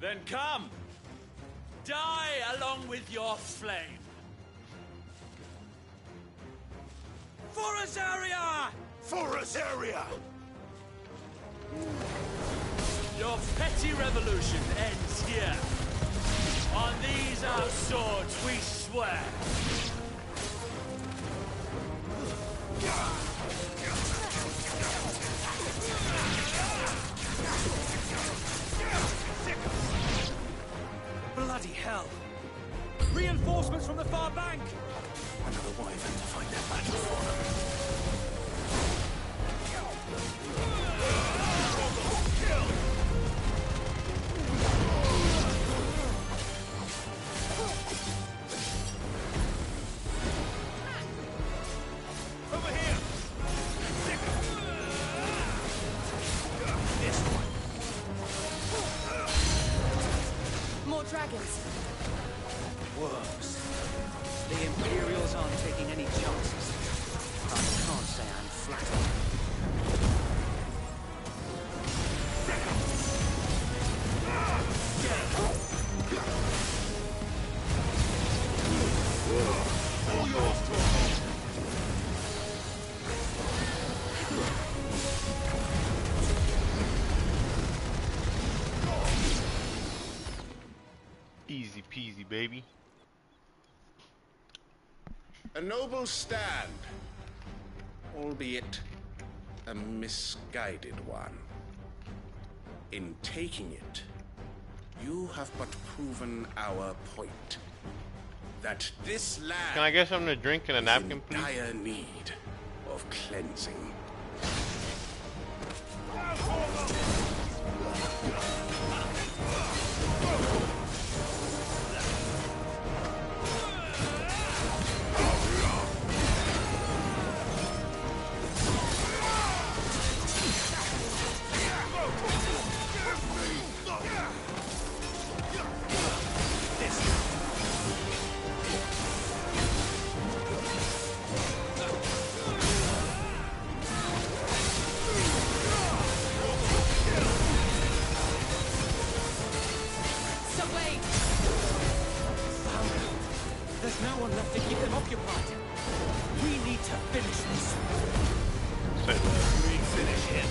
Then come! Die along with your flame! For Azaria! For Azaria! Your petty revolution ends here. On these our swords we swear. Bloody hell! Reinforcements from the far bank! Another wyvern to fight their battle for them. Over here! More dragons. Worms. The Imperials aren't taking any chances. I can't say I'm flattered. All yours, Torvald! Easy peasy, baby. A noble stand, albeit a misguided one. In taking it, you have but proven our point. That this land Can I get something to drink and a is napkin, in please? dire need of cleansing. There's no one left to keep them occupied. We need to finish this. We finish him.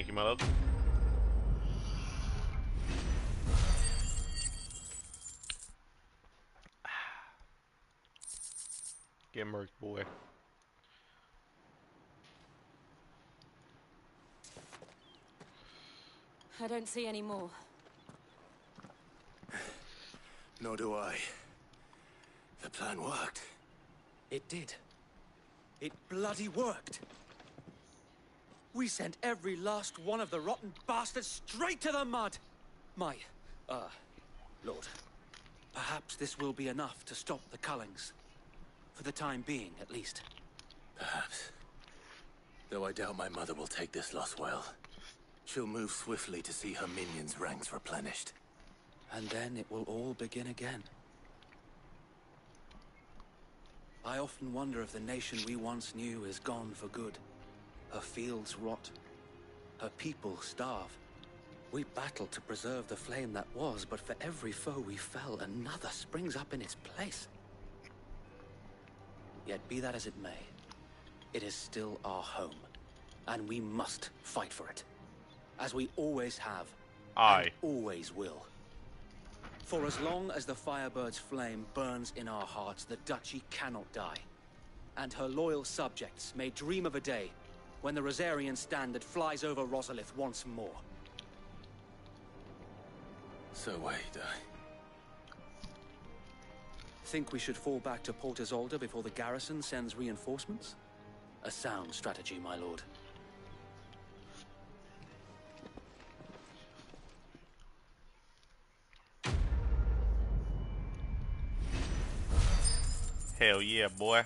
Thank you, my love. Get murked, boy. I don't see any more. Nor do I. The plan worked. It did. It bloody worked. We sent every last one of the rotten bastards straight to the mud. My, Lord, perhaps this will be enough to stop the Cullings. For the time being, at least. Perhaps. Though I doubt my mother will take this loss well. She'll move swiftly to see her minions' ranks replenished. And then it will all begin again. I often wonder if the nation we once knew is gone for good. Her fields rot. Her people starve. We battled to preserve the flame that was, but for every foe we fell, another springs up in its place. Yet be that as it may, it is still our home, and we must fight for it. As we always have, and always will. For as long as the Firebird's flame burns in our hearts, the Duchy cannot die. And her loyal subjects may dream of a day when the Rosarian standard flies over Rosalith once more. So wait, Think we should fall back to Port Isolde before the garrison sends reinforcements? A sound strategy, my lord. Hell yeah, boy.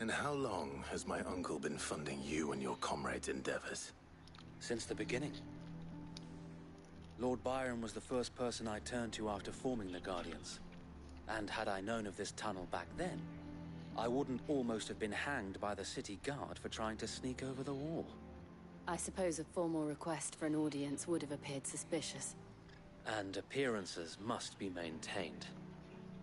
And how long has my uncle been funding you and your comrades' endeavors? Since the beginning. Lord Byron was the first person I turned to after forming the Guardians. And had I known of this tunnel back then, I wouldn't almost have been hanged by the city guard for trying to sneak over the wall. I suppose a formal request for an audience would have appeared suspicious. And appearances must be maintained.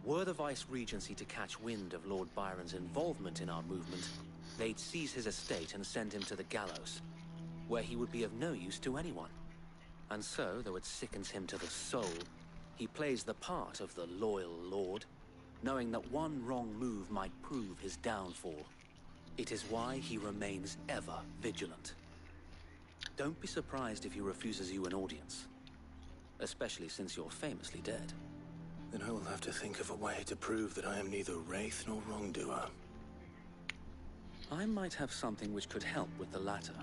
Were the Vice-Regency to catch wind of Lord Byron's involvement in our movement, they'd seize his estate and send him to the gallows, where he would be of no use to anyone. And so, though it sickens him to the soul, he plays the part of the loyal lord, knowing that one wrong move might prove his downfall. It is why he remains ever vigilant. Don't be surprised if he refuses you an audience, especially since you're famously dead. Then I will have to think of a way to prove that I am neither wraith nor wrongdoer. I might have something which could help with the latter.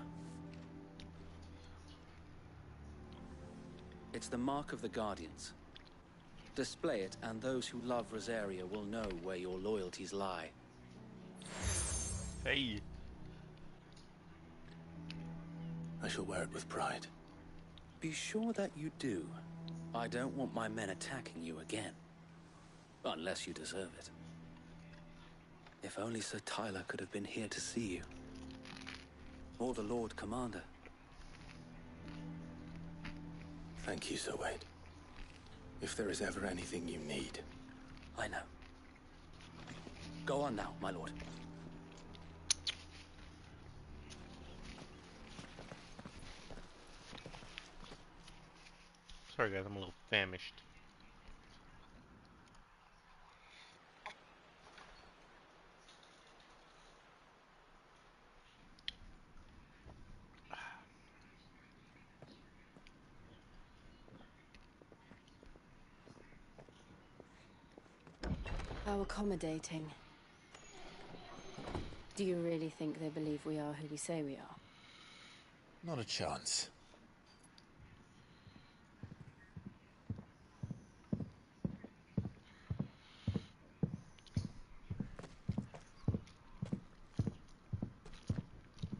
It's the mark of the Guardians. Display it, and those who love Rosaria will know where your loyalties lie. Hey. I shall wear it with pride. Be sure that you do. I don't want my men attacking you again. Unless you deserve it. If only Sir Tyler could have been here to see you. Or the Lord Commander. Thank you, Sir Wade. If there is ever anything you need. I know. Go on now, my lord. Sorry guys, I'm a little famished. How accommodating. Do you really think they believe we are who we say we are? Not a chance.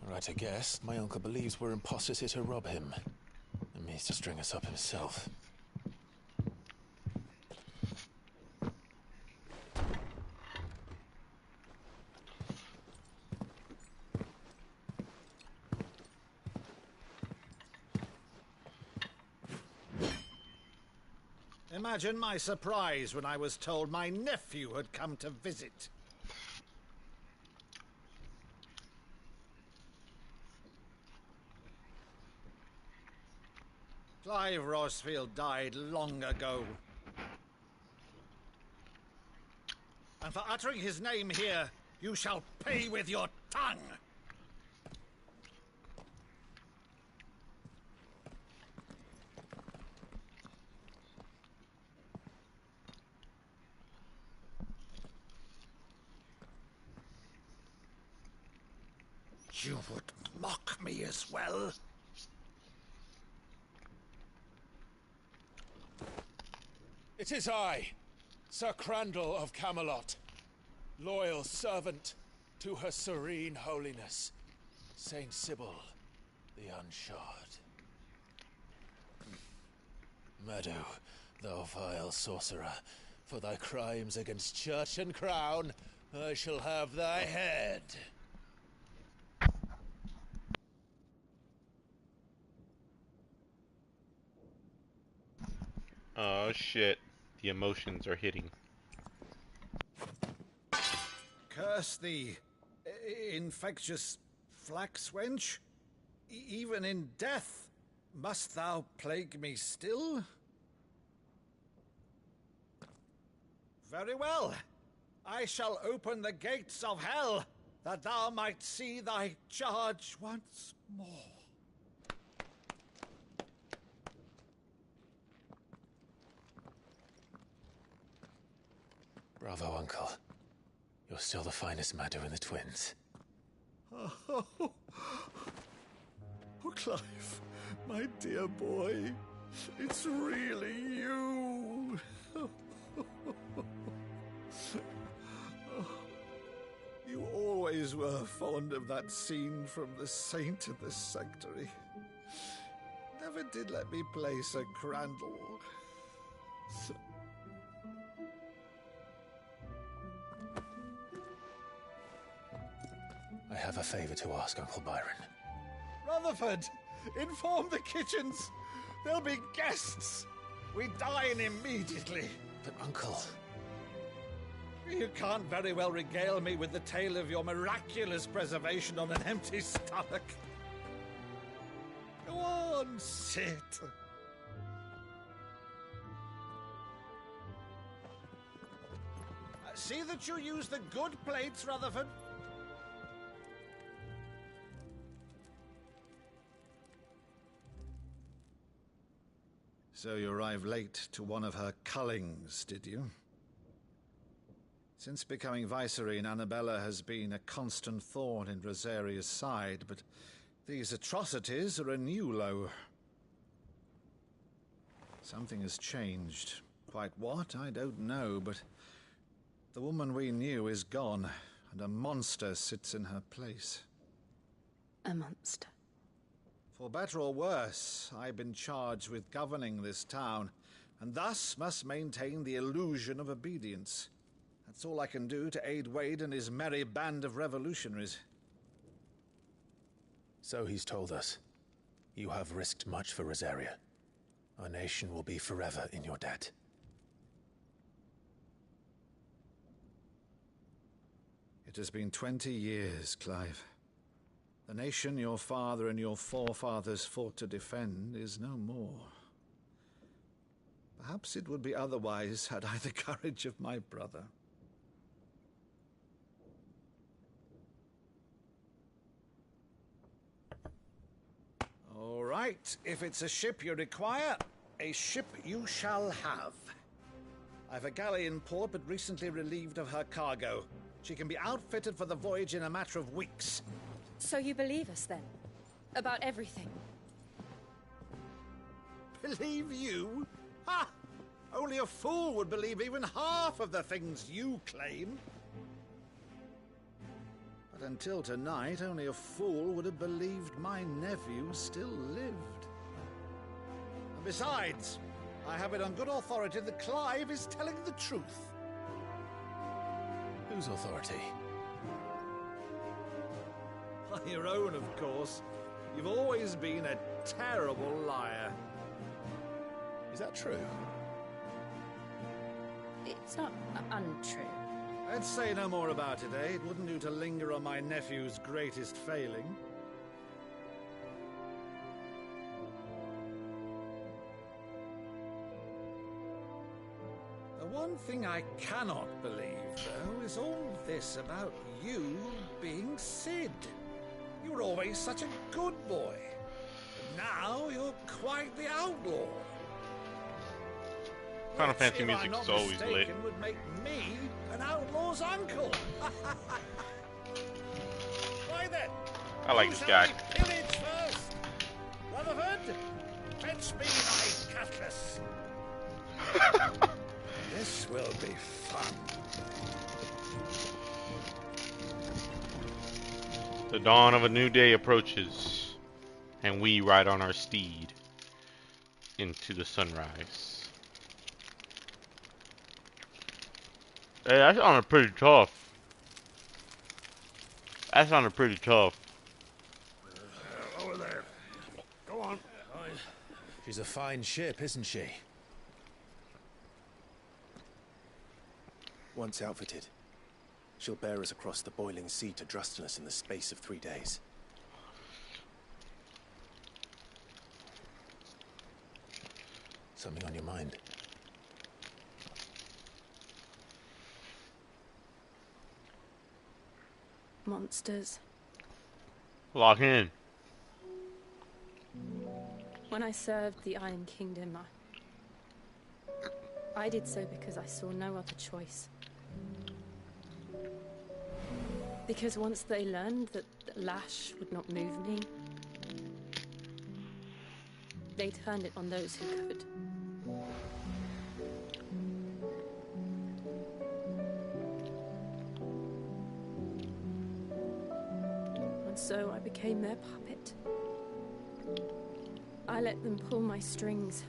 Right, I guess. My uncle believes we're imposters here to rob him. And means to string us up himself. Imagine my surprise when I was told my nephew had come to visit. Clive Rosfield died long ago. And for uttering his name here, you shall pay with your tongue! You would mock me as well? It is I, Sir Crandall of Camelot, loyal servant to Her Serene Holiness, Saint Sybil the Unshod. Meadow, thou vile sorcerer, for thy crimes against church and crown, I shall have thy head. Oh shit, the emotions are hitting. Curse thee, infectious flax wench. Even in death, must thou plague me still? Very well. I shall open the gates of hell, that thou might see thy charge once more. Bravo, Uncle. You're still the finest Maddo in the twins. Oh, Clive, my dear boy, it's really you. You always were fond of that scene from The Saint in the Sanctuary. Never did let me play Sir Crandall. I have a favor to ask, Uncle Byron. Rutherford, inform the kitchens. There'll be guests. We dine immediately. But, Uncle... You can't very well regale me with the tale of your miraculous preservation on an empty stomach. Go on, sit. See that you use the good plates, Rutherford. So you arrived late to one of her cullings, did you? Since becoming Vicereine, Annabella has been a constant thorn in Rosaria's side, but these atrocities are a new low. Something has changed. Quite what, I don't know, but the woman we knew is gone, and a monster sits in her place. A monster? For better or worse, I've been charged with governing this town, and thus must maintain the illusion of obedience. That's all I can do to aid Wade and his merry band of revolutionaries. So he's told us. You have risked much for Rosaria. Our nation will be forever in your debt. It has been 20 years, Clive. The nation your father and your forefathers fought to defend is no more. Perhaps it would be otherwise had I the courage of my brother. All right, if it's a ship you require, a ship you shall have. I've a galley in port, but recently relieved of her cargo. She can be outfitted for the voyage in a matter of weeks. So you believe us, then? About everything? Believe you? Ha! Only a fool would believe even half of the things you claim. But until tonight, only a fool would have believed my nephew still lived. And besides, I have it on good authority that Clive is telling the truth. Whose authority? Your own, of course. You've always been a terrible liar. Is that true? It's not untrue. Let's say no more about it, eh? It wouldn't do to linger on my nephew's greatest failing. The one thing I cannot believe, though, is all this about you being Sid. You were always such a good boy. But now you're quite the outlaw. Final Fantasy music is always lit. Would make me an outlaw's uncle. Why then? I like this guy. Pillage first. Rutherford, fetch me my cutlass. This will be fun. The dawn of a new day approaches, and we ride on our steed into the sunrise. Hey, that sounded pretty tough. That sounded pretty tough. Over there. Go on. She's a fine ship, isn't she? Once outfitted, she'll bear us across the boiling sea to Drustinus in the space of 3 days. Something on your mind? Monsters. Lock in. When I served the Iron Kingdom, I did so because I saw no other choice. Because once they learned that the lash would not move me, they turned it on those who could. And so I became their puppet. I let them pull my strings,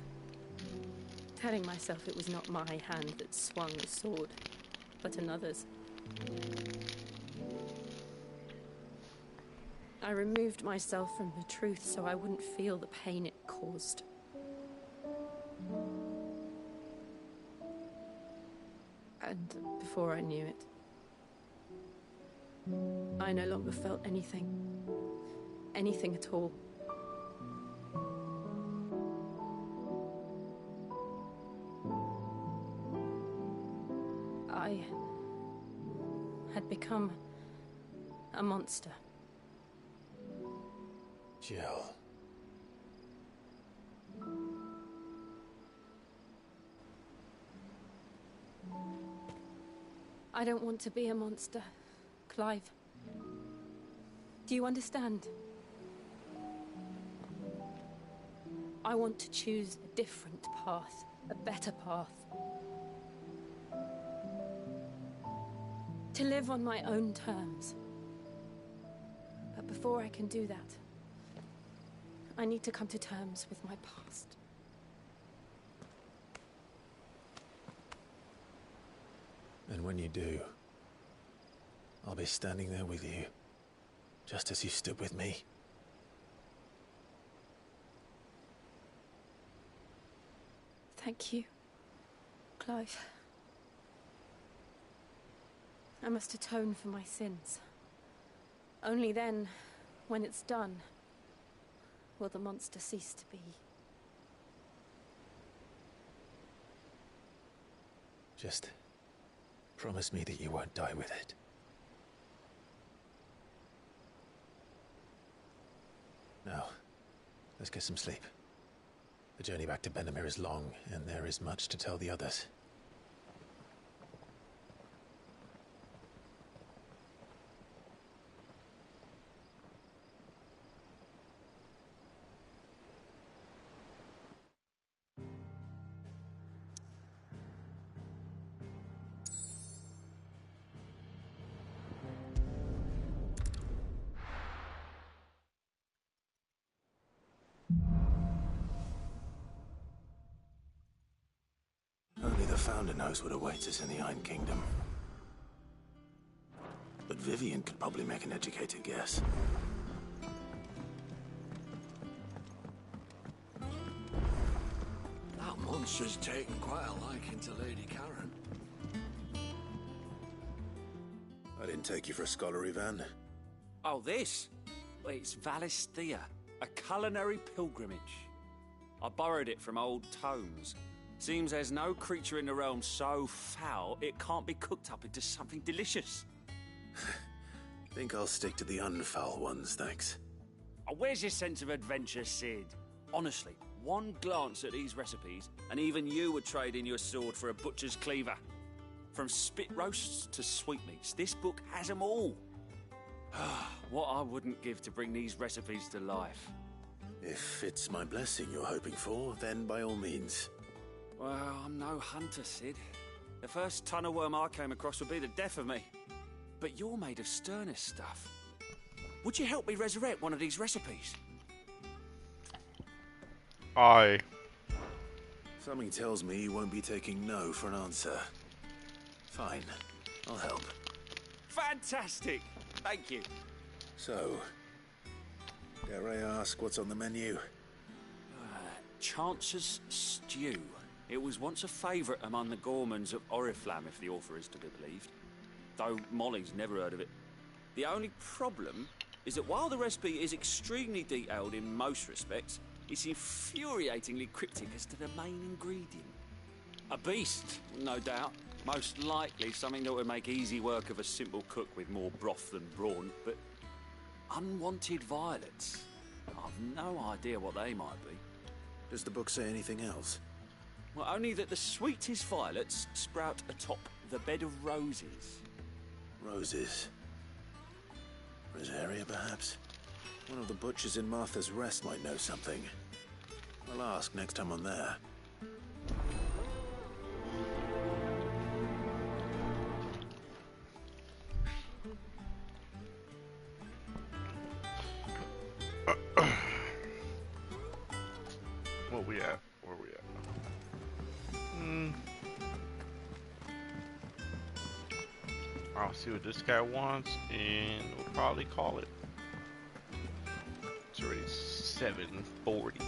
telling myself it was not my hand that swung the sword, but another's. I removed myself from the truth so I wouldn't feel the pain it caused. And before I knew it, I no longer felt anything. Anything at all. I had become a monster. Jill. I don't want to be a monster, Clive. Do you understand? I want to choose a different path, a better path. To live on my own terms. But before I can do that, I need to come to terms with my past. And when you do, I'll be standing there with you, just as you stood with me. Thank you, Clive. I must atone for my sins. Only then, when it's done, will the monster cease to be. Just promise me that you won't die with it. Now, let's get some sleep. The journey back to Benamir is long, and there is much to tell the others. Only the Founder knows what awaits us in the Iron Kingdom. But Vivian could probably make an educated guess. That monster's taken quite a liking to Lady Karen. Wouldn't take you for a scholarly van. Oh, this? Well, it's Valisthea, a culinary pilgrimage. I borrowed it from old tomes. Seems there's no creature in the realm so foul it can't be cooked up into something delicious. Think I'll stick to the unfoul ones, thanks. Oh, where's your sense of adventure, Sid? Honestly, one glance at these recipes, and even you would trade in your sword for a butcher's cleaver. From spit roasts to sweetmeats, this book has them all. What I wouldn't give to bring these recipes to life. If it's my blessing you're hoping for, then by all means. Well, I'm no hunter, Sid. The first ton of worm I came across would be the death of me. But you're made of sterner stuff. Would you help me resurrect one of these recipes? Aye. Something tells me you won't be taking no for an answer. Fine, I'll help. Fantastic! Thank you. So, dare I ask what's on the menu? Chance's Stew. It was once a favourite among the gourmands of Oriflamme, if the author is to be believed. Though Molly's never heard of it. The only problem is that while the recipe is extremely detailed in most respects, it's infuriatingly cryptic as to the main ingredient. A beast, no doubt. Most likely something that would make easy work of a simple cook with more broth than brawn, but unwanted violets. I've no idea what they might be. Does the book say anything else? Well, only that the sweetest violets sprout atop the bed of roses. Roses. Rosaria, perhaps? One of the butchers in Martha's Rest might know something. I'll ask next time I'm there. What we at? Where we at? I'll see what this guy wants, and we'll probably call it. It's already 7:40.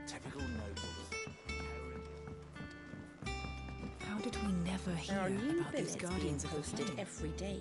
Typical nobles. How did we never hear Our new about these billets guardians being of the posted flame? every day.